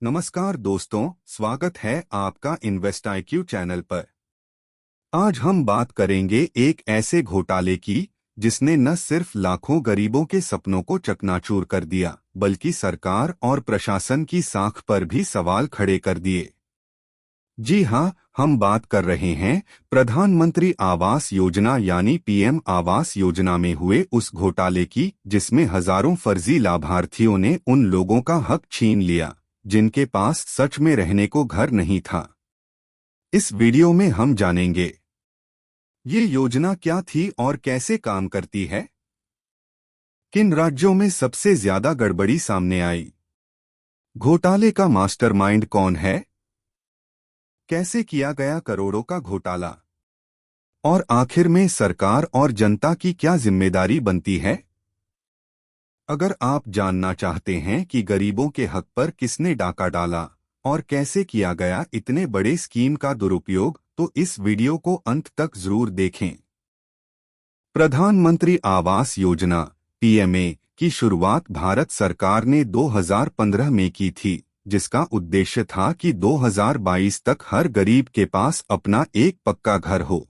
नमस्कार दोस्तों, स्वागत है आपका इन्वेस्ट IQ चैनल पर। आज हम बात करेंगे एक ऐसे घोटाले की जिसने न सिर्फ लाखों गरीबों के सपनों को चकनाचूर कर दिया, बल्कि सरकार और प्रशासन की साख पर भी सवाल खड़े कर दिए। जी हाँ, हम बात कर रहे हैं प्रधानमंत्री आवास योजना यानी PM आवास योजना में हुए उस घोटाले की, जिसमें हजारों फर्जी लाभार्थियों ने उन लोगों का हक छीन लिया जिनके पास सच में रहने को घर नहीं था। इस वीडियो में हम जानेंगे ये योजना क्या थी और कैसे काम करती है, किन राज्यों में सबसे ज्यादा गड़बड़ी सामने आई, घोटाले का मास्टरमाइंड कौन है, कैसे किया गया करोड़ों का घोटाला, और आखिर में सरकार और जनता की क्या जिम्मेदारी बनती है। अगर आप जानना चाहते हैं कि गरीबों के हक पर किसने डाका डाला और कैसे किया गया इतने बड़े स्कीम का दुरुपयोग, तो इस वीडियो को अंत तक जरूर देखें। प्रधानमंत्री आवास योजना PMA की शुरुआत भारत सरकार ने 2015 में की थी, जिसका उद्देश्य था कि 2022 तक हर गरीब के पास अपना एक पक्का घर हो।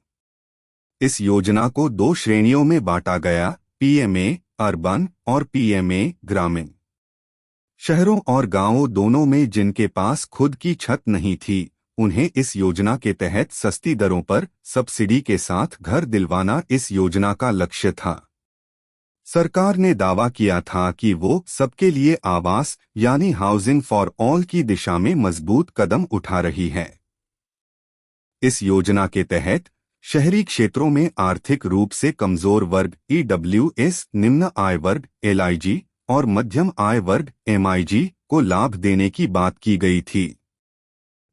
इस योजना को 2 श्रेणियों में बांटा गया, PMA अर्बन और PMA ग्रामीण। शहरों और गांवों दोनों में जिनके पास खुद की छत नहीं थी, उन्हें इस योजना के तहत सस्ती दरों पर सब्सिडी के साथ घर दिलवाना इस योजना का लक्ष्य था। सरकार ने दावा किया था कि वो सबके लिए आवास यानी हाउसिंग फॉर ऑल की दिशा में मजबूत कदम उठा रही है। इस योजना के तहत शहरी क्षेत्रों में आर्थिक रूप से कमजोर वर्ग EWS, निम्न आय वर्ग LIG और मध्यम आय वर्ग MIG को लाभ देने की बात की गई थी।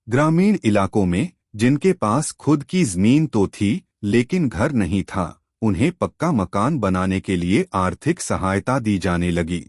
ग्रामीण इलाकों में जिनके पास खुद की जमीन तो थी लेकिन घर नहीं था, उन्हें पक्का मकान बनाने के लिए आर्थिक सहायता दी जाने लगी।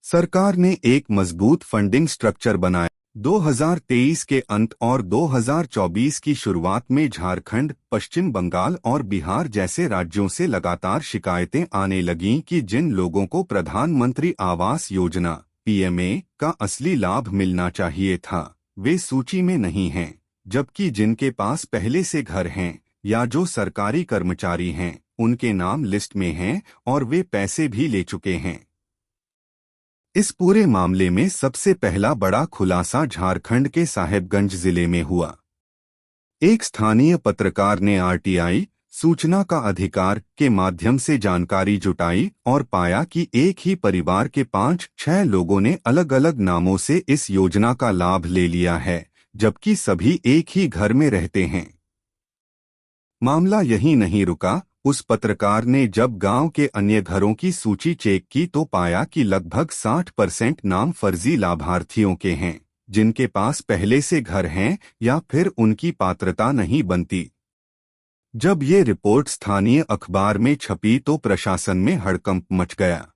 सरकार ने एक मजबूत फंडिंग स्ट्रक्चर बनाया। 2023 के अंत और 2024 की शुरुआत में झारखंड, पश्चिम बंगाल और बिहार जैसे राज्यों से लगातार शिकायतें आने लगीं कि जिन लोगों को प्रधानमंत्री आवास योजना PMA का असली लाभ मिलना चाहिए था, वे सूची में नहीं हैं, जबकि जिनके पास पहले से घर हैं या जो सरकारी कर्मचारी हैं, उनके नाम लिस्ट में हैं और वे पैसे भी ले चुके हैं। इस पूरे मामले में सबसे पहला बड़ा खुलासा झारखंड के साहेबगंज जिले में हुआ। एक स्थानीय पत्रकार ने RTI सूचना का अधिकार के माध्यम से जानकारी जुटाई और पाया कि एक ही परिवार के 5-6 लोगों ने अलग अलग नामों से इस योजना का लाभ ले लिया है, जबकि सभी एक ही घर में रहते हैं। मामला यहीं नहीं रुका। उस पत्रकार ने जब गांव के अन्य घरों की सूची चेक की तो पाया कि लगभग 60% नाम फर्जी लाभार्थियों के हैं, जिनके पास पहले से घर हैं या फिर उनकी पात्रता नहीं बनती। जब ये रिपोर्ट स्थानीय अखबार में छपी तो प्रशासन में हड़कंप मच गया।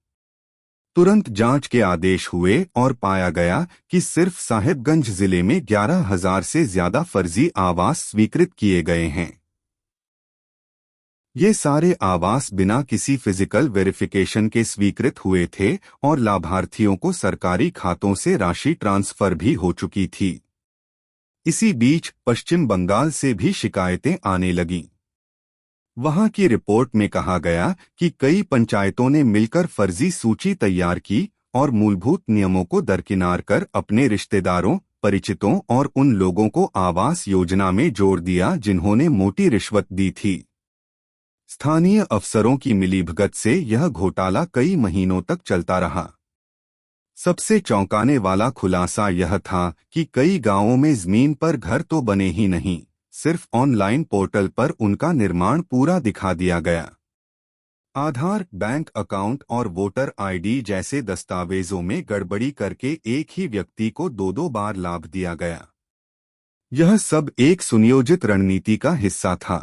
तुरंत जांच के आदेश हुए और पाया गया कि सिर्फ साहेबगंज जिले में 11,000 से ज्यादा फर्जी आवास स्वीकृत किए गए हैं। ये सारे आवास बिना किसी फिजिकल वेरिफिकेशन के स्वीकृत हुए थे और लाभार्थियों को सरकारी खातों से राशि ट्रांसफर भी हो चुकी थी। इसी बीच पश्चिम बंगाल से भी शिकायतें आने लगीं। वहां की रिपोर्ट में कहा गया कि कई पंचायतों ने मिलकर फर्जी सूची तैयार की और मूलभूत नियमों को दरकिनार कर अपने रिश्तेदारों, परिचितों और उन लोगों को आवास योजना में जोड़ दिया जिन्होंने मोटी रिश्वत दी थी। स्थानीय अफसरों की मिलीभगत से यह घोटाला कई महीनों तक चलता रहा। सबसे चौंकाने वाला खुलासा यह था कि कई गांवों में जमीन पर घर तो बने ही नहीं, सिर्फ ऑनलाइन पोर्टल पर उनका निर्माण पूरा दिखा दिया गया। आधार, बैंक अकाउंट और वोटर ID जैसे दस्तावेजों में गड़बड़ी करके एक ही व्यक्ति को 2-2 बार लाभ दिया गया। यह सब एक सुनियोजित रणनीति का हिस्सा था।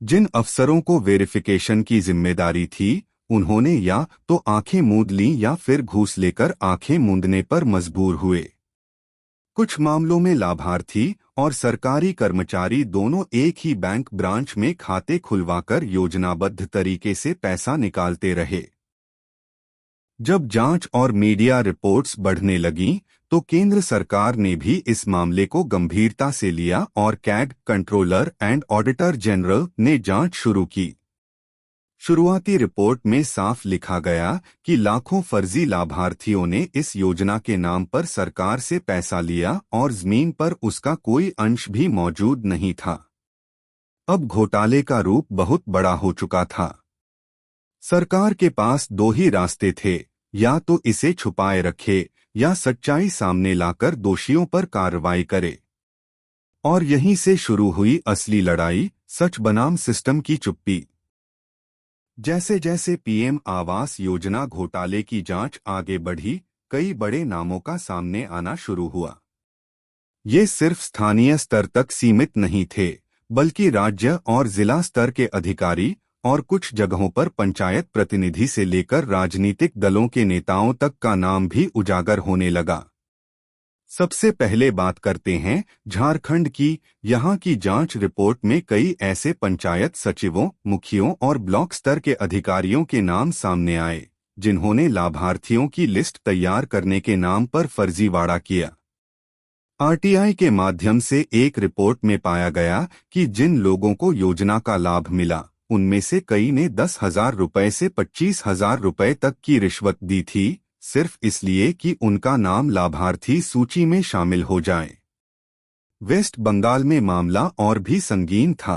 जिन अफसरों को वेरिफिकेशन की जिम्मेदारी थी, उन्होंने या तो आंखें मूंद लीं या फिर घूस लेकर आंखें मूंदने पर मजबूर हुए। कुछ मामलों में लाभार्थी और सरकारी कर्मचारी दोनों एक ही बैंक ब्रांच में खाते खुलवाकर योजनाबद्ध तरीके से पैसा निकालते रहे। जब जांच और मीडिया रिपोर्ट्स बढ़ने लगीं, तो केंद्र सरकार ने भी इस मामले को गंभीरता से लिया और CAG controller and auditor general ने जांच शुरू की। शुरुआती रिपोर्ट में साफ लिखा गया कि लाखों फर्जी लाभार्थियों ने इस योजना के नाम पर सरकार से पैसा लिया और जमीन पर उसका कोई अंश भी मौजूद नहीं था। अब घोटाले का रूप बहुत बड़ा हो चुका था। सरकार के पास दो ही रास्ते थे, या तो इसे छुपाए रखे या सच्चाई सामने लाकर दोषियों पर कार्रवाई करे। और यहीं से शुरू हुई असली लड़ाई, सच बनाम सिस्टम की चुप्पी। जैसे जैसे पीएम आवास योजना घोटाले की जांच आगे बढ़ी, कई बड़े नामों का सामने आना शुरू हुआ। ये सिर्फ स्थानीय स्तर तक सीमित नहीं थे, बल्कि राज्य और जिला स्तर के अधिकारी और कुछ जगहों पर पंचायत प्रतिनिधि से लेकर राजनीतिक दलों के नेताओं तक का नाम भी उजागर होने लगा। सबसे पहले बात करते हैं झारखंड की। यहाँ की जांच रिपोर्ट में कई ऐसे पंचायत सचिवों, मुखियों और ब्लॉक स्तर के अधिकारियों के नाम सामने आए, जिन्होंने लाभार्थियों की लिस्ट तैयार करने के नाम पर फर्जीवाड़ा किया। आरटीआई के माध्यम से एक रिपोर्ट में पाया गया कि जिन लोगों को योजना का लाभ मिला, उनमें से कई ने 10,000 रुपए से 25,000 रुपए तक की रिश्वत दी थी, सिर्फ इसलिए कि उनका नाम लाभार्थी सूची में शामिल हो जाए। वेस्ट बंगाल में मामला और भी संगीन था।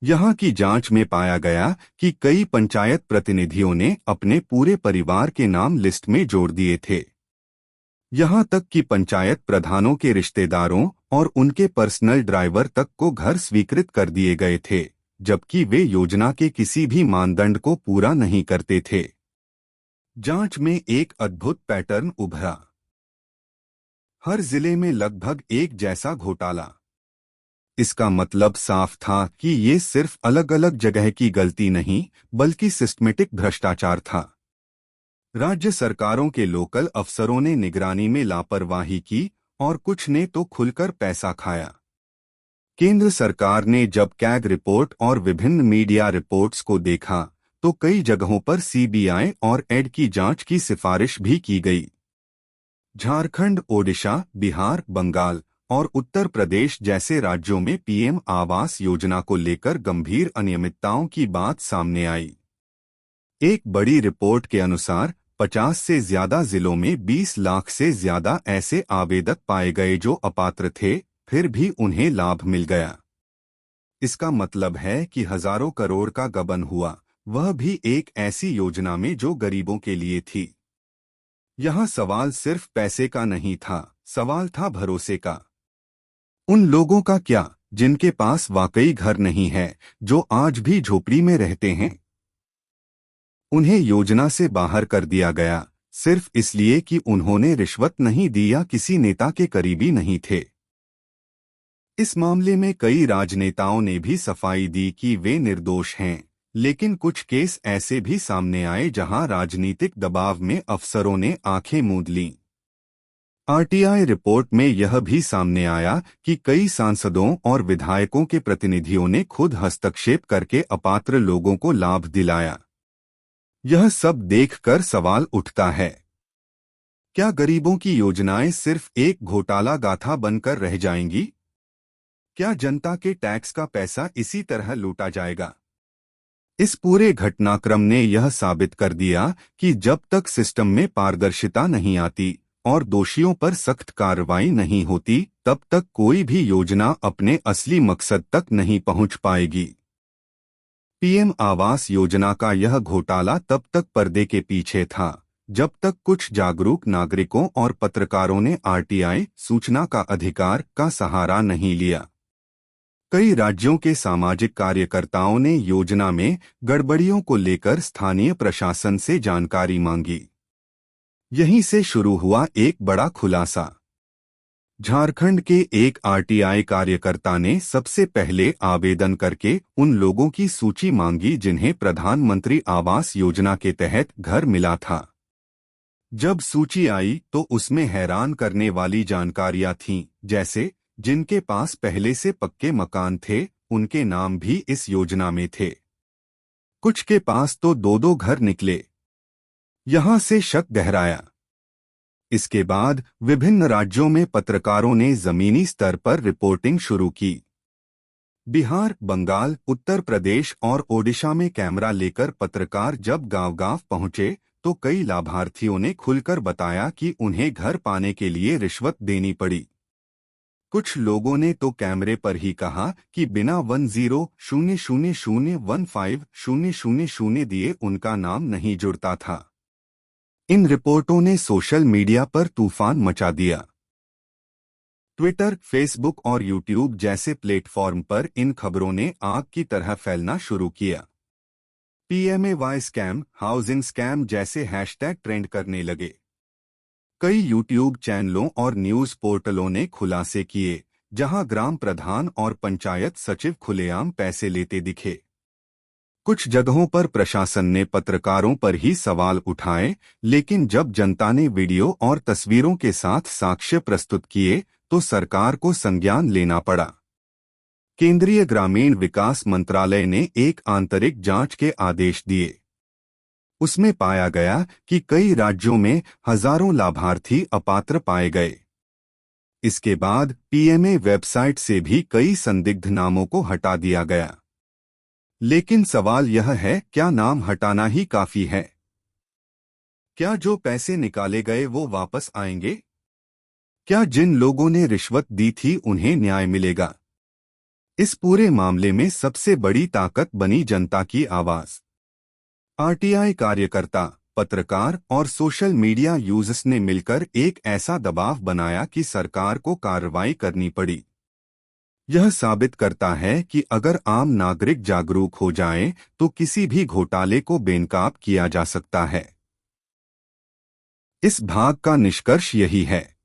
यहां की जांच में पाया गया कि कई पंचायत प्रतिनिधियों ने अपने पूरे परिवार के नाम लिस्ट में जोड़ दिए थे। यहां तक कि पंचायत प्रधानों के रिश्तेदारों और उनके पर्सनल ड्राइवर तक को घर स्वीकृत कर दिए गए थे, जबकि वे योजना के किसी भी मानदंड को पूरा नहीं करते थे। जांच में एक अद्भुत पैटर्न उभरा। हर जिले में लगभग एक जैसा घोटाला। इसका मतलब साफ था कि ये सिर्फ अलग अलग जगह की गलती नहीं, बल्कि सिस्टमेटिक भ्रष्टाचार था। राज्य सरकारों के लोकल अफसरों ने निगरानी में लापरवाही की और कुछ ने तो खुलकर पैसा खाया। केंद्र सरकार ने जब कैग रिपोर्ट और विभिन्न मीडिया रिपोर्ट्स को देखा, तो कई जगहों पर सीबीआई और ईडी की जांच की सिफारिश भी की गई। झारखंड, ओडिशा, बिहार, बंगाल और उत्तर प्रदेश जैसे राज्यों में पीएम आवास योजना को लेकर गंभीर अनियमितताओं की बात सामने आई। एक बड़ी रिपोर्ट के अनुसार 50 से ज्यादा जिलों में 20 लाख से ज्यादा ऐसे आवेदक पाए गए जो अपात्र थे, फिर भी उन्हें लाभ मिल गया। इसका मतलब है कि हजारों करोड़ का गबन हुआ, वह भी एक ऐसी योजना में जो गरीबों के लिए थी। यहां सवाल सिर्फ पैसे का नहीं था, सवाल था भरोसे का। उन लोगों का क्या, जिनके पास वाकई घर नहीं है, जो आज भी झोपड़ी में रहते हैं? उन्हें योजना से बाहर कर दिया गया, सिर्फ इसलिए कि उन्होंने रिश्वत नहीं दी या किसी नेता के करीबी नहीं थे। इस मामले में कई राजनेताओं ने भी सफाई दी कि वे निर्दोष हैं, लेकिन कुछ केस ऐसे भी सामने आए जहां राजनीतिक दबाव में अफसरों ने आंखें मूंद लीं। आरटीआई रिपोर्ट में यह भी सामने आया कि कई सांसदों और विधायकों के प्रतिनिधियों ने खुद हस्तक्षेप करके अपात्र लोगों को लाभ दिलाया। यह सब देखकर सवाल उठता है, क्या गरीबों की योजनाएं सिर्फ एक घोटाला गाथा बनकर रह जाएंगी? क्या जनता के टैक्स का पैसा इसी तरह लूटा जाएगा? इस पूरे घटनाक्रम ने यह साबित कर दिया कि जब तक सिस्टम में पारदर्शिता नहीं आती और दोषियों पर सख्त कार्रवाई नहीं होती, तब तक कोई भी योजना अपने असली मकसद तक नहीं पहुंच पाएगी। पीएम आवास योजना का यह घोटाला तब तक पर्दे के पीछे था, जब तक कुछ जागरूक नागरिकों और पत्रकारों ने आरटीआई, सूचना का अधिकार, का सहारा नहीं लिया। कई राज्यों के सामाजिक कार्यकर्ताओं ने योजना में गड़बड़ियों को लेकर स्थानीय प्रशासन से जानकारी मांगी। यहीं से शुरू हुआ एक बड़ा खुलासा। झारखंड के एक आरटीआई कार्यकर्ता ने सबसे पहले आवेदन करके उन लोगों की सूची मांगी जिन्हें प्रधानमंत्री आवास योजना के तहत घर मिला था। जब सूची आई तो उसमें हैरान करने वाली जानकारियां थीं, जैसे जिनके पास पहले से पक्के मकान थे, उनके नाम भी इस योजना में थे। कुछ के पास तो दो दो घर निकले। यहां से शक गहराया। इसके बाद विभिन्न राज्यों में पत्रकारों ने जमीनी स्तर पर रिपोर्टिंग शुरू की। बिहार, बंगाल, उत्तर प्रदेश और ओडिशा में कैमरा लेकर पत्रकार जब गांव-गांव पहुंचे तो कई लाभार्थियों ने खुलकर बताया कि उन्हें घर पाने के लिए रिश्वत देनी पड़ी। कुछ लोगों ने तो कैमरे पर ही कहा कि बिना 10001500 दिए उनका नाम नहीं जुड़ता था। इन रिपोर्टों ने सोशल मीडिया पर तूफान मचा दिया। ट्विटर, फेसबुक और यूट्यूब जैसे प्लेटफॉर्म पर इन खबरों ने आग की तरह फैलना शुरू किया। पीएमएवाई स्कैम, हाउसिंग स्कैम जैसे हैशटैग ट्रेंड करने लगे। कई यूट्यूब चैनलों और न्यूज पोर्टलों ने खुलासे किए, जहां ग्राम प्रधान और पंचायत सचिव खुलेआम पैसे लेते दिखे। कुछ जगहों पर प्रशासन ने पत्रकारों पर ही सवाल उठाए, लेकिन जब जनता ने वीडियो और तस्वीरों के साथ साक्ष्य प्रस्तुत किए तो सरकार को संज्ञान लेना पड़ा। केंद्रीय ग्रामीण विकास मंत्रालय ने एक आंतरिक जांच के आदेश दिए। उसमें पाया गया कि कई राज्यों में हजारों लाभार्थी अपात्र पाए गए। इसके बाद पीएमए वेबसाइट से भी कई संदिग्ध नामों को हटा दिया गया। लेकिन सवाल यह है, क्या नाम हटाना ही काफी है? क्या जो पैसे निकाले गए वो वापस आएंगे? क्या जिन लोगों ने रिश्वत दी थी उन्हें न्याय मिलेगा? इस पूरे मामले में सबसे बड़ी ताकत बनी जनता की आवाज। आरटीआई कार्यकर्ता, पत्रकार और सोशल मीडिया यूजर्स ने मिलकर एक ऐसा दबाव बनाया कि सरकार को कार्रवाई करनी पड़ी। यह साबित करता है कि अगर आम नागरिक जागरूक हो जाएं, तो किसी भी घोटाले को बेनकाब किया जा सकता है। इस भाग का निष्कर्ष यही है,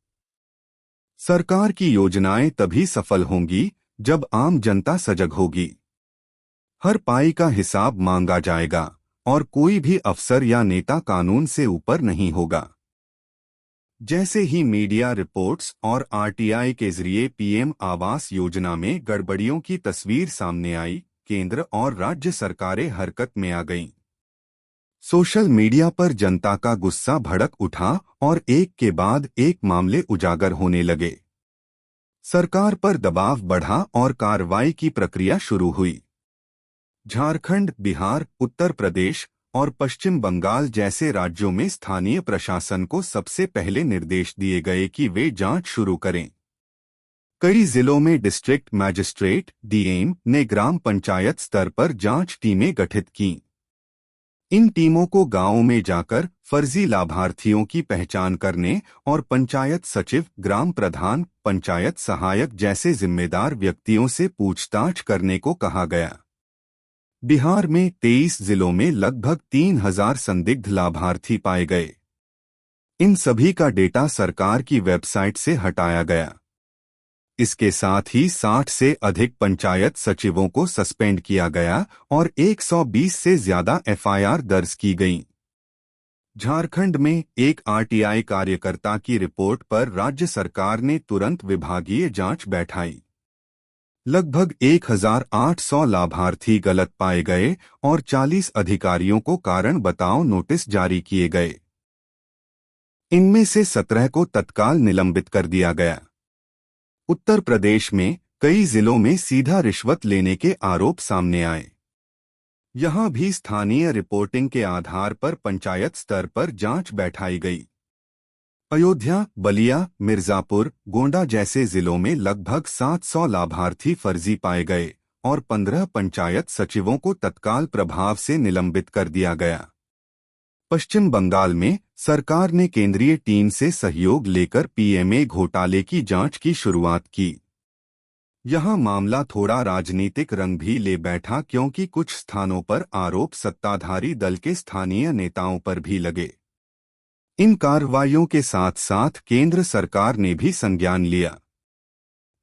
सरकार की योजनाएं तभी सफल होंगी जब आम जनता सजग होगी। हर पाई का हिसाब मांगा जाएगा और कोई भी अफसर या नेता कानून से ऊपर नहीं होगा। जैसे ही मीडिया रिपोर्ट्स और आरटीआई के जरिए पीएम आवास योजना में गड़बड़ियों की तस्वीर सामने आई, केंद्र और राज्य सरकारें हरकत में आ गईं। सोशल मीडिया पर जनता का गुस्सा भड़क उठा और एक के बाद एक मामले उजागर होने लगे। सरकार पर दबाव बढ़ा और कार्रवाई की प्रक्रिया शुरू हुई। झारखंड, बिहार, उत्तर प्रदेश और पश्चिम बंगाल जैसे राज्यों में स्थानीय प्रशासन को सबसे पहले निर्देश दिए गए कि वे जांच शुरू करें। कई जिलों में डिस्ट्रिक्ट मैजिस्ट्रेट डीएम ने ग्राम पंचायत स्तर पर जांच टीमें गठित कीं। इन टीमों को गांवों में जाकर फर्जी लाभार्थियों की पहचान करने और पंचायत सचिव, ग्राम प्रधान, पंचायत सहायक जैसे जिम्मेदार व्यक्तियों से पूछताछ करने को कहा गया। बिहार में 23 जिलों में लगभग 3000 संदिग्ध लाभार्थी पाए गए। इन सभी का डेटा सरकार की वेबसाइट से हटाया गया। इसके साथ ही 60 से अधिक पंचायत सचिवों को सस्पेंड किया गया और 120 से ज्यादा एफआईआर दर्ज की गईं। झारखंड में एक आरटीआई कार्यकर्ता की रिपोर्ट पर राज्य सरकार ने तुरंत विभागीय जांच बैठाई। लगभग 1800 लाभार्थी गलत पाए गए और 40 अधिकारियों को कारण बताओ नोटिस जारी किए गए। इनमें से 17 को तत्काल निलंबित कर दिया गया। उत्तर प्रदेश में कई जिलों में सीधा रिश्वत लेने के आरोप सामने आए। यहां भी स्थानीय रिपोर्टिंग के आधार पर पंचायत स्तर पर जांच बैठाई गई। अयोध्या, बलिया, मिर्जापुर, गोंडा जैसे जिलों में लगभग 700 लाभार्थी फर्जी पाए गए और 15 पंचायत सचिवों को तत्काल प्रभाव से निलंबित कर दिया गया। पश्चिम बंगाल में सरकार ने केंद्रीय टीम से सहयोग लेकर पीएमए घोटाले की जांच की शुरुआत की। यहां मामला थोड़ा राजनीतिक रंग भी ले बैठा, क्योंकि कुछ स्थानों पर आरोप सत्ताधारी दल के स्थानीय नेताओं पर भी लगे। इन कार्रवाइयों के साथ साथ केंद्र सरकार ने भी संज्ञान लिया।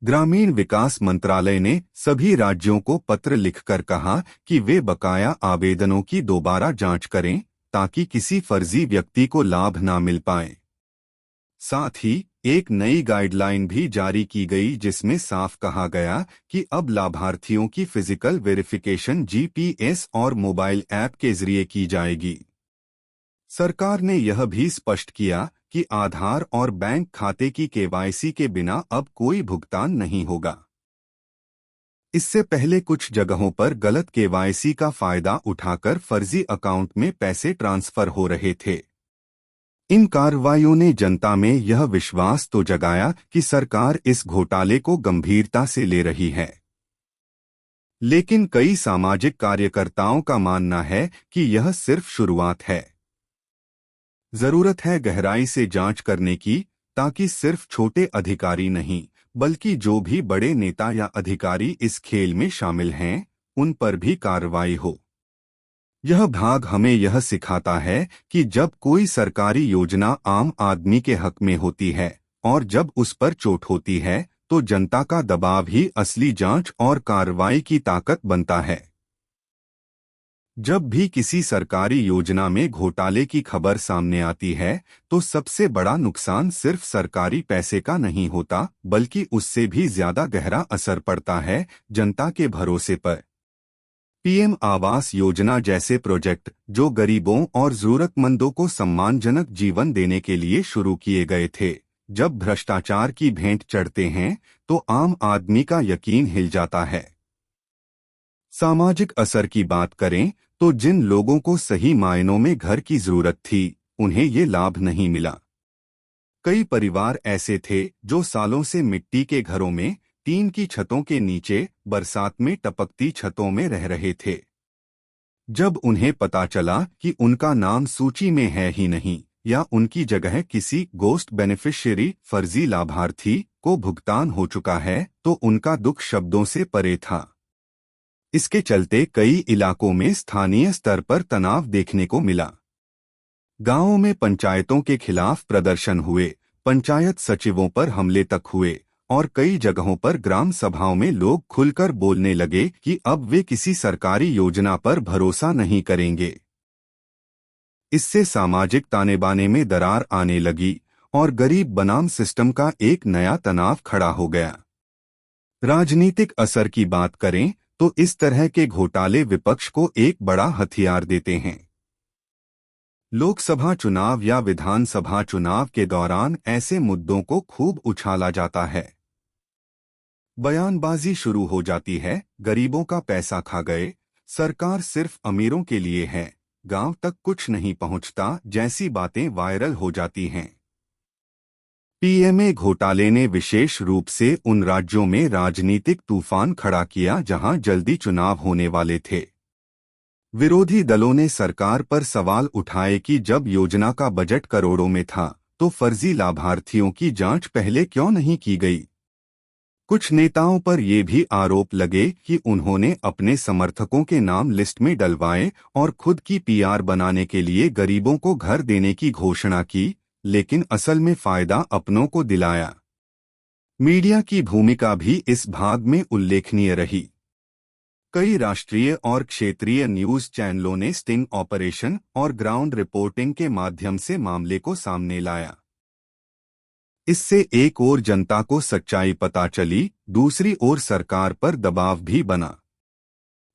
ग्रामीण विकास मंत्रालय ने सभी राज्यों को पत्र लिखकर कहा कि वे बकाया आवेदनों की दोबारा जांच करें, ताकि किसी फर्जी व्यक्ति को लाभ न मिल पाए। साथ ही एक नई गाइडलाइन भी जारी की गई, जिसमें साफ कहा गया कि अब लाभार्थियों की फिजिकल वेरिफिकेशन जीपीएस और मोबाइल ऐप के जरिए की जाएगी। सरकार ने यह भी स्पष्ट किया कि आधार और बैंक खाते की केवाईसी के बिना अब कोई भुगतान नहीं होगा। इससे पहले कुछ जगहों पर गलत केवाईसी का फायदा उठाकर फर्जी अकाउंट में पैसे ट्रांसफर हो रहे थे। इन कार्रवाइयों ने जनता में यह विश्वास तो जगाया कि सरकार इस घोटाले को गंभीरता से ले रही है। लेकिन कई सामाजिक कार्यकर्ताओं का मानना है कि यह सिर्फ शुरुआत है। जरूरत है गहराई से जांच करने की, ताकि सिर्फ छोटे अधिकारी नहीं बल्कि जो भी बड़े नेता या अधिकारी इस खेल में शामिल हैं, उन पर भी कार्रवाई हो। यह भाग हमें यह सिखाता है कि जब कोई सरकारी योजना आम आदमी के हक में होती है और जब उस पर चोट होती है, तो जनता का दबाव ही असली जांच और कार्रवाई की ताकत बनता है। जब भी किसी सरकारी योजना में घोटाले की खबर सामने आती है, तो सबसे बड़ा नुकसान सिर्फ सरकारी पैसे का नहीं होता, बल्कि उससे भी ज्यादा गहरा असर पड़ता है जनता के भरोसे पर। पीएम आवास योजना जैसे प्रोजेक्ट, जो गरीबों और जरूरतमंदों को सम्मानजनक जीवन देने के लिए शुरू किए गए थे, जब भ्रष्टाचार की भेंट चढ़ते हैं तो आम आदमी का यकीन हिल जाता है। सामाजिक असर की बात करें तो जिन लोगों को सही मायनों में घर की जरूरत थी, उन्हें ये लाभ नहीं मिला। कई परिवार ऐसे थे जो सालों से मिट्टी के घरों में, टीन की छतों के नीचे, बरसात में टपकती छतों में रह रहे थे। जब उन्हें पता चला कि उनका नाम सूची में है ही नहीं या उनकी जगह किसी गोस्ट बेनिफिशियरी, फर्जी लाभार्थी को भुगतान हो चुका है, तो उनका दुख शब्दों से परे था। इसके चलते कई इलाकों में स्थानीय स्तर पर तनाव देखने को मिला। गांवों में पंचायतों के खिलाफ प्रदर्शन हुए, पंचायत सचिवों पर हमले तक हुए और कई जगहों पर ग्राम सभाओं में लोग खुलकर बोलने लगे कि अब वे किसी सरकारी योजना पर भरोसा नहीं करेंगे। इससे सामाजिक ताने-बाने में दरार आने लगी और गरीब बनाम सिस्टम का एक नया तनाव खड़ा हो गया। राजनीतिक असर की बात करें तो इस तरह के घोटाले विपक्ष को एक बड़ा हथियार देते हैं। लोकसभा चुनाव या विधानसभा चुनाव के दौरान ऐसे मुद्दों को खूब उछाला जाता है। बयानबाजी शुरू हो जाती है, गरीबों का पैसा खा गए, सरकार सिर्फ अमीरों के लिए है, गांव तक कुछ नहीं पहुंचता जैसी बातें वायरल हो जाती हैं। पीएमए घोटाले ने विशेष रूप से उन राज्यों में राजनीतिक तूफान खड़ा किया जहां जल्दी चुनाव होने वाले थे। विरोधी दलों ने सरकार पर सवाल उठाए कि जब योजना का बजट करोड़ों में था, तो फर्जी लाभार्थियों की जांच पहले क्यों नहीं की गई। कुछ नेताओं पर ये भी आरोप लगे कि उन्होंने अपने समर्थकों के नाम लिस्ट में डलवाए और खुद की पीआर बनाने के लिए गरीबों को घर देने की घोषणा की, लेकिन असल में फायदा अपनों को दिलाया। मीडिया की भूमिका भी इस भाग में उल्लेखनीय रही। कई राष्ट्रीय और क्षेत्रीय न्यूज चैनलों ने स्टिंग ऑपरेशन और ग्राउंड रिपोर्टिंग के माध्यम से मामले को सामने लाया। इससे एक ओर जनता को सच्चाई पता चली, दूसरी ओर सरकार पर दबाव भी बना।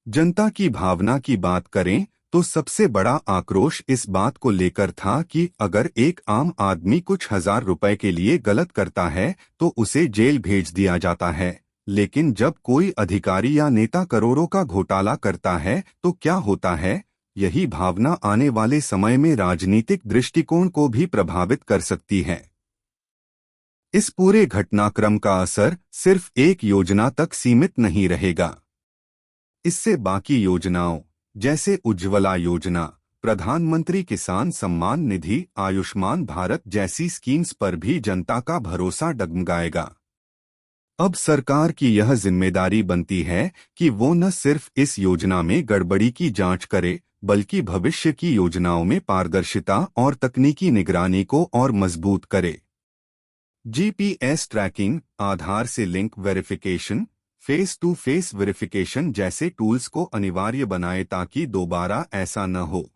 जनता की भावना की बात करें तो सबसे बड़ा आक्रोश इस बात को लेकर था कि अगर एक आम आदमी कुछ हजार रुपए के लिए गलत करता है तो उसे जेल भेज दिया जाता है, लेकिन जब कोई अधिकारी या नेता करोड़ों का घोटाला करता है तो क्या होता है। यही भावना आने वाले समय में राजनीतिक दृष्टिकोण को भी प्रभावित कर सकती है। इस पूरे घटनाक्रम का असर सिर्फ एक योजना तक सीमित नहीं रहेगा। इससे बाकी योजनाओं जैसे उज्ज्वला योजना, प्रधानमंत्री किसान सम्मान निधि, आयुष्मान भारत जैसी स्कीम्स पर भी जनता का भरोसा डगमगाएगा। अब सरकार की यह जिम्मेदारी बनती है कि वो न सिर्फ इस योजना में गड़बड़ी की जांच करे, बल्कि भविष्य की योजनाओं में पारदर्शिता और तकनीकी निगरानी को और मजबूत करे। जीपीएस ट्रैकिंग, आधार से link verification, face to face verification जैसे टूल्स को अनिवार्य बनाए ताकि दोबारा ऐसा न हो।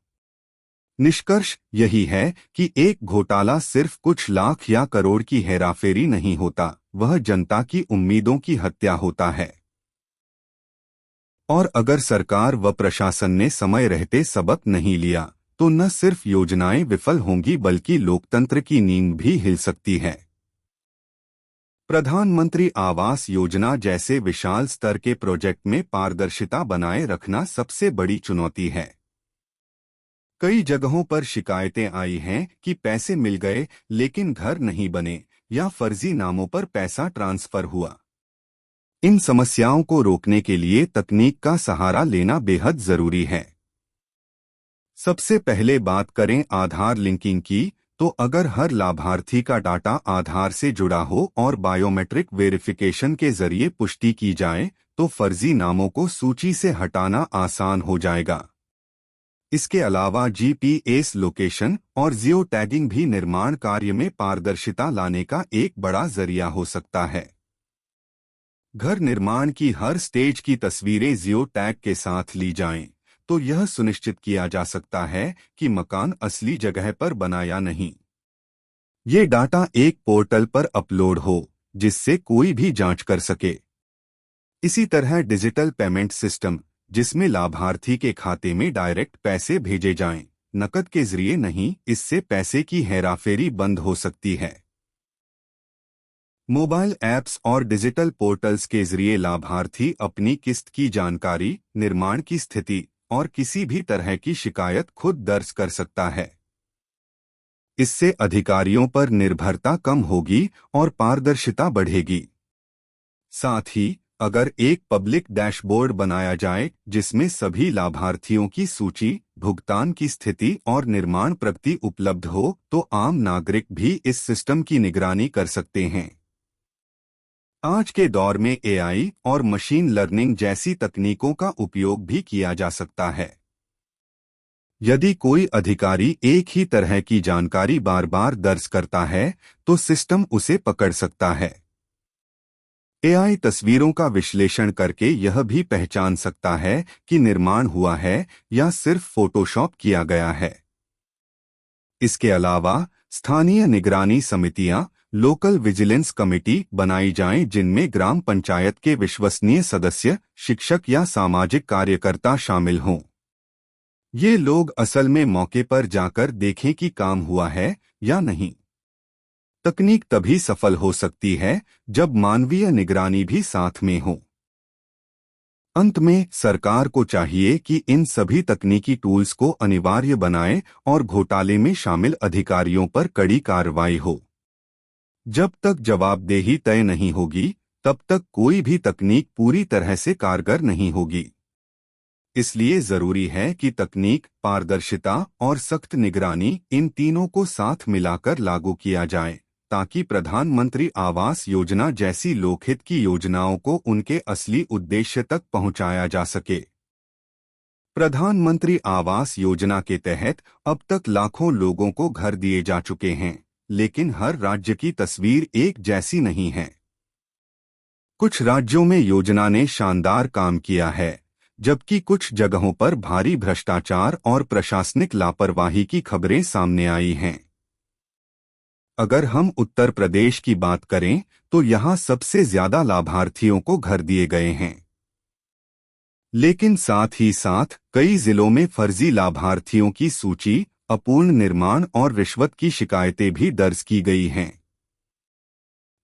निष्कर्ष यही है कि एक घोटाला सिर्फ कुछ लाख या करोड़ की हेराफेरी नहीं होता, वह जनता की उम्मीदों की हत्या होता है। और अगर सरकार व प्रशासन ने समय रहते सबक नहीं लिया, तो न सिर्फ योजनाएं विफल होंगी बल्कि लोकतंत्र की नींव भी हिल सकती है। प्रधानमंत्री आवास योजना जैसे विशाल स्तर के प्रोजेक्ट में पारदर्शिता बनाए रखना सबसे बड़ी चुनौती है। कई जगहों पर शिकायतें आई हैं कि पैसे मिल गए लेकिन घर नहीं बने या फर्जी नामों पर पैसा ट्रांसफर हुआ। इन समस्याओं को रोकने के लिए तकनीक का सहारा लेना बेहद जरूरी है। सबसे पहले बात करें आधार लिंकिंग की, तो अगर हर लाभार्थी का डाटा आधार से जुड़ा हो और बायोमेट्रिक वेरिफिकेशन के जरिए पुष्टि की जाए तो फर्जी नामों को सूची से हटाना आसान हो जाएगा। इसके अलावा जीपीएस लोकेशन और जियो टैगिंग भी निर्माण कार्य में पारदर्शिता लाने का एक बड़ा जरिया हो सकता है। घर निर्माण की हर स्टेज की तस्वीरें जियो टैग के साथ ली जाएं, तो यह सुनिश्चित किया जा सकता है कि मकान असली जगह पर बना या नहीं। ये डाटा एक पोर्टल पर अपलोड हो जिससे कोई भी जांच कर सके। इसी तरह डिजिटल पेमेंट सिस्टम, जिसमें लाभार्थी के खाते में डायरेक्ट पैसे भेजे जाएं, नकद के जरिए नहीं, इससे पैसे की हेराफेरी बंद हो सकती है। मोबाइल ऐप्स और डिजिटल पोर्टल्स के जरिए लाभार्थी अपनी किस्त की जानकारी, निर्माण की स्थिति और किसी भी तरह की शिकायत खुद दर्ज कर सकता है। इससे अधिकारियों पर निर्भरता कम होगी और पारदर्शिता बढ़ेगी। साथ ही अगर एक पब्लिक डैशबोर्ड बनाया जाए जिसमें सभी लाभार्थियों की सूची, भुगतान की स्थिति और निर्माण प्रगति उपलब्ध हो, तो आम नागरिक भी इस सिस्टम की निगरानी कर सकते हैं। आज के दौर में एआई और मशीन लर्निंग जैसी तकनीकों का उपयोग भी किया जा सकता है। यदि कोई अधिकारी एक ही तरह की जानकारी बार बार दर्ज करता है तो सिस्टम उसे पकड़ सकता है। एआई तस्वीरों का विश्लेषण करके यह भी पहचान सकता है कि निर्माण हुआ है या सिर्फ फोटोशॉप किया गया है। इसके अलावा स्थानीय निगरानी समितियां, लोकल विजिलेंस कमेटी बनाई जाएं जिनमें ग्राम पंचायत के विश्वसनीय सदस्य, शिक्षक या सामाजिक कार्यकर्ता शामिल हों। ये लोग असल में मौके पर जाकर देखें कि काम हुआ है या नहीं। तकनीक तभी सफल हो सकती है जब मानवीय निगरानी भी साथ में हो। अंत में सरकार को चाहिए कि इन सभी तकनीकी टूल्स को अनिवार्य बनाए और घोटाले में शामिल अधिकारियों पर कड़ी कार्रवाई हो। जब तक जवाबदेही तय नहीं होगी तब तक कोई भी तकनीक पूरी तरह से कारगर नहीं होगी। इसलिए जरूरी है कि तकनीक, पारदर्शिता और सख्त निगरानी, इन तीनों को साथ मिलाकर लागू किया जाए ताकि प्रधानमंत्री आवास योजना जैसी लोकहित की योजनाओं को उनके असली उद्देश्य तक पहुंचाया जा सके। प्रधानमंत्री आवास योजना के तहत अब तक लाखों लोगों को घर दिए जा चुके हैं, लेकिन हर राज्य की तस्वीर एक जैसी नहीं है। कुछ राज्यों में योजना ने शानदार काम किया है, जबकि कुछ जगहों पर भारी भ्रष्टाचार और प्रशासनिक लापरवाही की खबरें सामने आई हैं। अगर हम उत्तर प्रदेश की बात करें तो यहां सबसे ज्यादा लाभार्थियों को घर दिए गए हैं, लेकिन साथ ही साथ कई जिलों में फर्जी लाभार्थियों की सूची, अपूर्ण निर्माण और रिश्वत की शिकायतें भी दर्ज की गई हैं।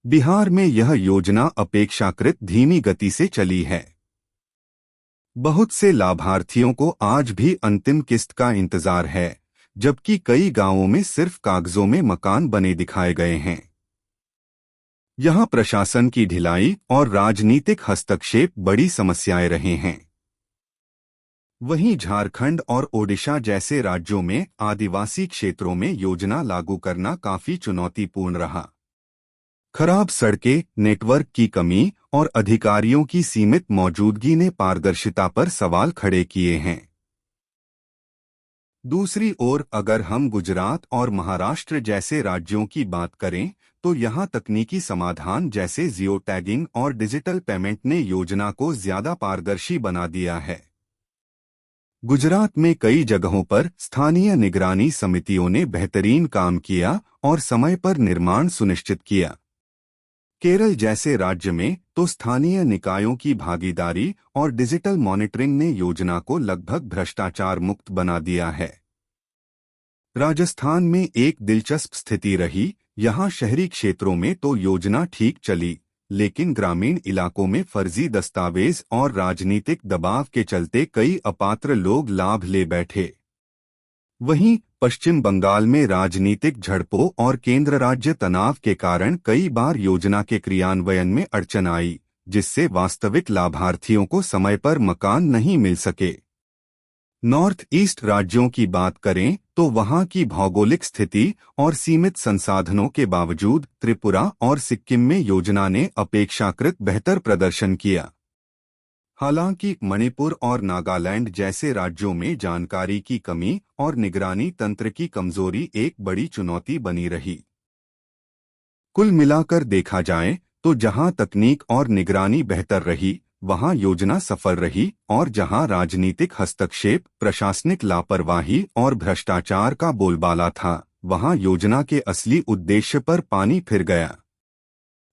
बिहार में यह योजना अपेक्षाकृत धीमी गति से चली है। बहुत से लाभार्थियों को आज भी अंतिम किस्त का इंतजार है, जबकि कई गांवों में सिर्फ कागजों में मकान बने दिखाए गए हैं। यहां प्रशासन की ढिलाई और राजनीतिक हस्तक्षेप बड़ी समस्याएं रहे हैं। वहीं झारखंड और ओडिशा जैसे राज्यों में आदिवासी क्षेत्रों में योजना लागू करना काफी चुनौतीपूर्ण रहा। खराब सड़कें, नेटवर्क की कमी और अधिकारियों की सीमित मौजूदगी ने पारदर्शिता पर सवाल खड़े किए हैं। दूसरी ओर अगर हम गुजरात और महाराष्ट्र जैसे राज्यों की बात करें तो यहां तकनीकी समाधान जैसे जियो टैगिंग और डिजिटल पेमेंट ने योजना को ज्यादा पारदर्शी बना दिया है। गुजरात में कई जगहों पर स्थानीय निगरानी समितियों ने बेहतरीन काम किया और समय पर निर्माण सुनिश्चित किया। केरल जैसे राज्य में तो स्थानीय निकायों की भागीदारी और डिजिटल मॉनिटरिंग ने योजना को लगभग भ्रष्टाचार मुक्त बना दिया है। राजस्थान में एक दिलचस्प स्थिति रही। यहाँ शहरी क्षेत्रों में तो योजना ठीक चली, लेकिन ग्रामीण इलाकों में फर्जी दस्तावेज और राजनीतिक दबाव के चलते कई अपात्र लोग लाभ ले बैठे। वहीं पश्चिम बंगाल में राजनीतिक झड़पों और केंद्र राज्य तनाव के कारण कई बार योजना के क्रियान्वयन में अड़चन आई, जिससे वास्तविक लाभार्थियों को समय पर मकान नहीं मिल सके। नॉर्थ ईस्ट राज्यों की बात करें तो वहां की भौगोलिक स्थिति और सीमित संसाधनों के बावजूद त्रिपुरा और सिक्किम में योजना ने अपेक्षाकृत बेहतर प्रदर्शन किया। हालांकि मणिपुर और नागालैंड जैसे राज्यों में जानकारी की कमी और निगरानी तंत्र की कमजोरी एक बड़ी चुनौती बनी रही। कुल मिलाकर देखा जाए तो जहां तकनीक और निगरानी बेहतर रही, वहां योजना सफल रही, और जहां राजनीतिक हस्तक्षेप, प्रशासनिक लापरवाही और भ्रष्टाचार का बोलबाला था, वहां योजना के असली उद्देश्य पर पानी फिर गया।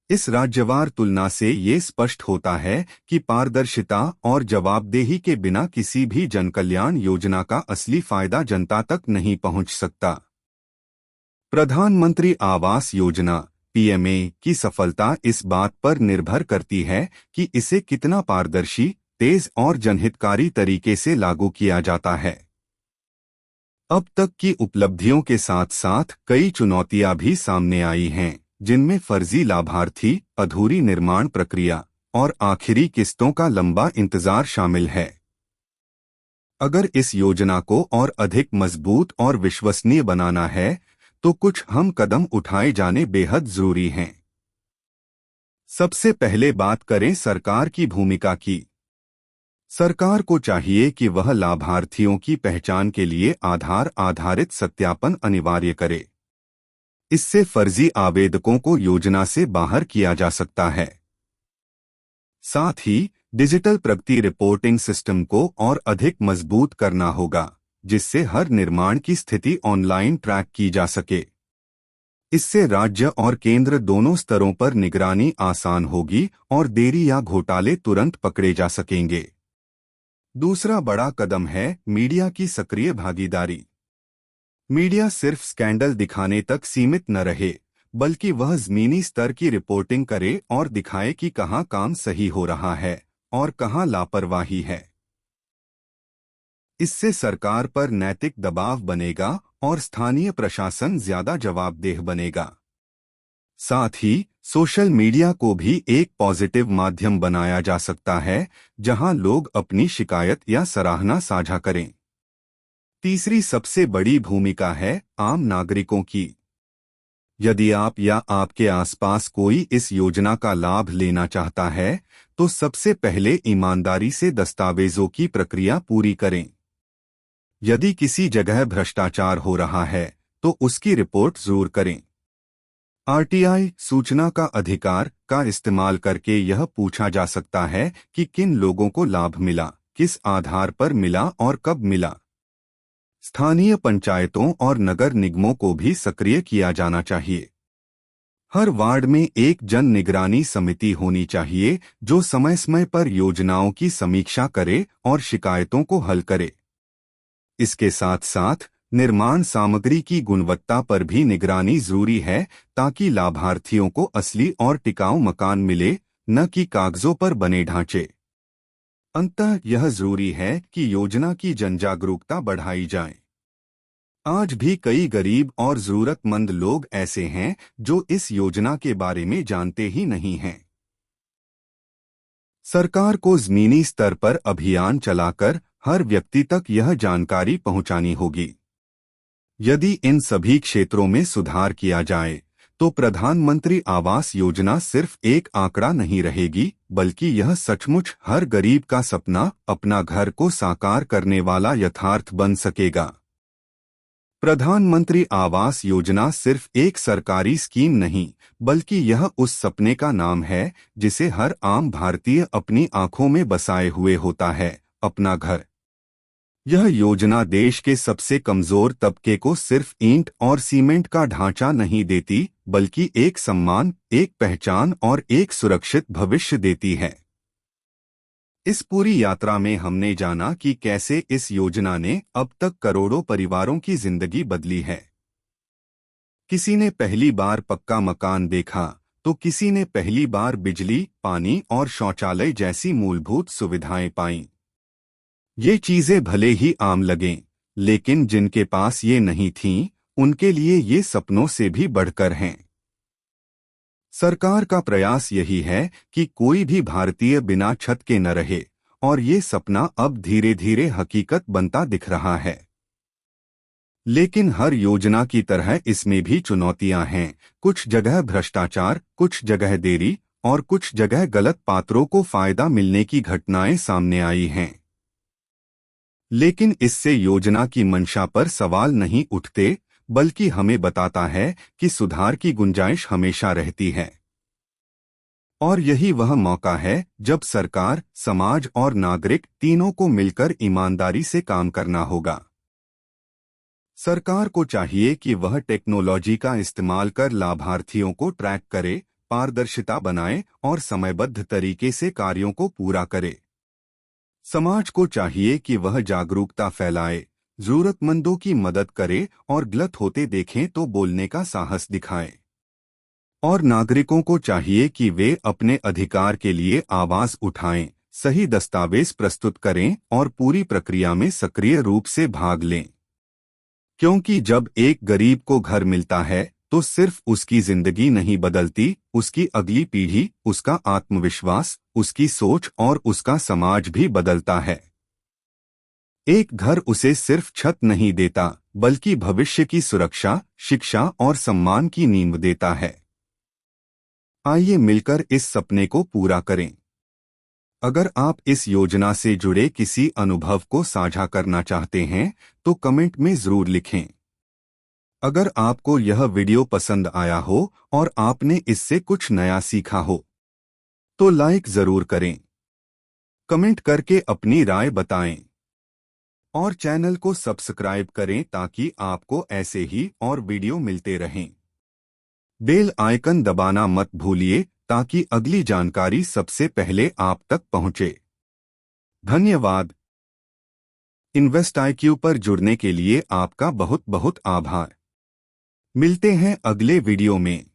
इस राज्यवार तुलना से ये स्पष्ट होता है कि पारदर्शिता और जवाबदेही के बिना किसी भी जनकल्याण योजना का असली फायदा जनता तक नहीं पहुंच सकता। प्रधानमंत्री आवास योजना (पीएमए) की सफलता इस बात पर निर्भर करती है कि इसे कितना पारदर्शी, तेज और जनहितकारी तरीके से लागू किया जाता है। अब तक की उपलब्धियों के साथ साथ कई चुनौतियां भी सामने आई हैं, जिनमें फर्जी लाभार्थी, अधूरी निर्माण प्रक्रिया और आखिरी किस्तों का लंबा इंतजार शामिल है। अगर इस योजना को और अधिक मजबूत और विश्वसनीय बनाना है, तो कुछ अहम कदम उठाए जाने बेहद जरूरी हैं। सबसे पहले बात करें सरकार की भूमिका की। सरकार को चाहिए कि वह लाभार्थियों की पहचान के लिए आधार आधारित सत्यापन अनिवार्य करे। इससे फर्जी आवेदकों को योजना से बाहर किया जा सकता है। साथ ही डिजिटल प्रगति रिपोर्टिंग सिस्टम को और अधिक मजबूत करना होगा, जिससे हर निर्माण की स्थिति ऑनलाइन ट्रैक की जा सके। इससे राज्य और केंद्र दोनों स्तरों पर निगरानी आसान होगी और देरी या घोटाले तुरंत पकड़े जा सकेंगे। दूसरा बड़ा कदम है मीडिया की सक्रिय भागीदारी। मीडिया सिर्फ स्कैंडल दिखाने तक सीमित न रहे, बल्कि वह जमीनी स्तर की रिपोर्टिंग करे और दिखाए कि कहां काम सही हो रहा है और कहां लापरवाही है। इससे सरकार पर नैतिक दबाव बनेगा और स्थानीय प्रशासन ज्यादा जवाबदेह बनेगा। साथ ही सोशल मीडिया को भी एक पॉजिटिव माध्यम बनाया जा सकता है, जहां लोग अपनी शिकायत या सराहना साझा करें। तीसरी सबसे बड़ी भूमिका है आम नागरिकों की। यदि आप या आपके आसपास कोई इस योजना का लाभ लेना चाहता है, तो सबसे पहले ईमानदारी से दस्तावेजों की प्रक्रिया पूरी करें। यदि किसी जगह भ्रष्टाचार हो रहा है, तो उसकी रिपोर्ट जरूर करें। आरटीआई सूचना का अधिकार का इस्तेमाल करके यह पूछा जा सकता है कि किन लोगों को लाभ मिला, किस आधार पर मिला और कब मिला। स्थानीय पंचायतों और नगर निगमों को भी सक्रिय किया जाना चाहिए। हर वार्ड में एक जन निगरानी समिति होनी चाहिए, जो समय समय पर योजनाओं की समीक्षा करे और शिकायतों को हल करे। इसके साथ साथ निर्माण सामग्री की गुणवत्ता पर भी निगरानी जरूरी है, ताकि लाभार्थियों को असली और टिकाऊ मकान मिले, न कि कागजों पर बने ढांचे। अंततः यह जरूरी है कि योजना की जनजागरूकता बढ़ाई जाए। आज भी कई गरीब और जरूरतमंद लोग ऐसे हैं जो इस योजना के बारे में जानते ही नहीं हैं। सरकार को जमीनी स्तर पर अभियान चलाकर हर व्यक्ति तक यह जानकारी पहुंचानी होगी। यदि इन सभी क्षेत्रों में सुधार किया जाए, तो प्रधानमंत्री आवास योजना सिर्फ एक आंकड़ा नहीं रहेगी, बल्कि यह सचमुच हर गरीब का सपना, अपना घर को साकार करने वाला यथार्थ बन सकेगा। प्रधानमंत्री आवास योजना सिर्फ एक सरकारी स्कीम नहीं, बल्कि यह उस सपने का नाम है जिसे हर आम भारतीय अपनी आंखों में बसाए हुए होता है, अपना घर। यह योजना देश के सबसे कमजोर तबके को सिर्फ ईंट और सीमेंट का ढांचा नहीं देती, बल्कि एक सम्मान, एक पहचान और एक सुरक्षित भविष्य देती है। इस पूरी यात्रा में हमने जाना कि कैसे इस योजना ने अब तक करोड़ों परिवारों की जिंदगी बदली है। किसी ने पहली बार पक्का मकान देखा, तो किसी ने पहली बार बिजली, पानी और शौचालय जैसी मूलभूत सुविधाएं पाईं। ये चीजें भले ही आम लगें, लेकिन जिनके पास ये नहीं थीं, उनके लिए ये सपनों से भी बढ़कर हैं। सरकार का प्रयास यही है कि कोई भी भारतीय बिना छत के न रहे, और ये सपना अब धीरे धीरे हकीकत बनता दिख रहा है। लेकिन हर योजना की तरह इसमें भी चुनौतियां हैं। कुछ जगह भ्रष्टाचार, कुछ जगह देरी और कुछ जगह गलत पात्रों को फायदा मिलने की घटनाएं सामने आई हैं। लेकिन इससे योजना की मंशा पर सवाल नहीं उठते, बल्कि हमें बताता है कि सुधार की गुंजाइश हमेशा रहती है। और यही वह मौका है जब सरकार, समाज और नागरिक तीनों को मिलकर ईमानदारी से काम करना होगा। सरकार को चाहिए कि वह टेक्नोलॉजी का इस्तेमाल कर लाभार्थियों को ट्रैक करे, पारदर्शिता बनाए और समयबद्ध तरीके से कार्यों को पूरा करे। समाज को चाहिए कि वह जागरूकता फैलाए, जरूरतमंदों की मदद करे और गलत होते देखें तो बोलने का साहस दिखाए। और नागरिकों को चाहिए कि वे अपने अधिकार के लिए आवाज उठाएं, सही दस्तावेज प्रस्तुत करें और पूरी प्रक्रिया में सक्रिय रूप से भाग लें। क्योंकि जब एक गरीब को घर मिलता है, तो सिर्फ उसकी जिंदगी नहीं बदलती, उसकी अगली पीढ़ी, उसका आत्मविश्वास, उसकी सोच और उसका समाज भी बदलता है। एक घर उसे सिर्फ छत नहीं देता, बल्कि भविष्य की सुरक्षा, शिक्षा और सम्मान की नींव देता है। आइए मिलकर इस सपने को पूरा करें। अगर आप इस योजना से जुड़े किसी अनुभव को साझा करना चाहते हैं, तो कमेंट में जरूर लिखें। अगर आपको यह वीडियो पसंद आया हो और आपने इससे कुछ नया सीखा हो, तो लाइक जरूर करें। कमेंट करके अपनी राय बताएं और चैनल को सब्सक्राइब करें ताकि आपको ऐसे ही और वीडियो मिलते रहें। बेल आइकन दबाना मत भूलिए ताकि अगली जानकारी सबसे पहले आप तक पहुंचे। धन्यवाद। इन्वेस्टआईक्यू पर जुड़ने के लिए आपका बहुत बहुत आभार। मिलते हैं अगले वीडियो में।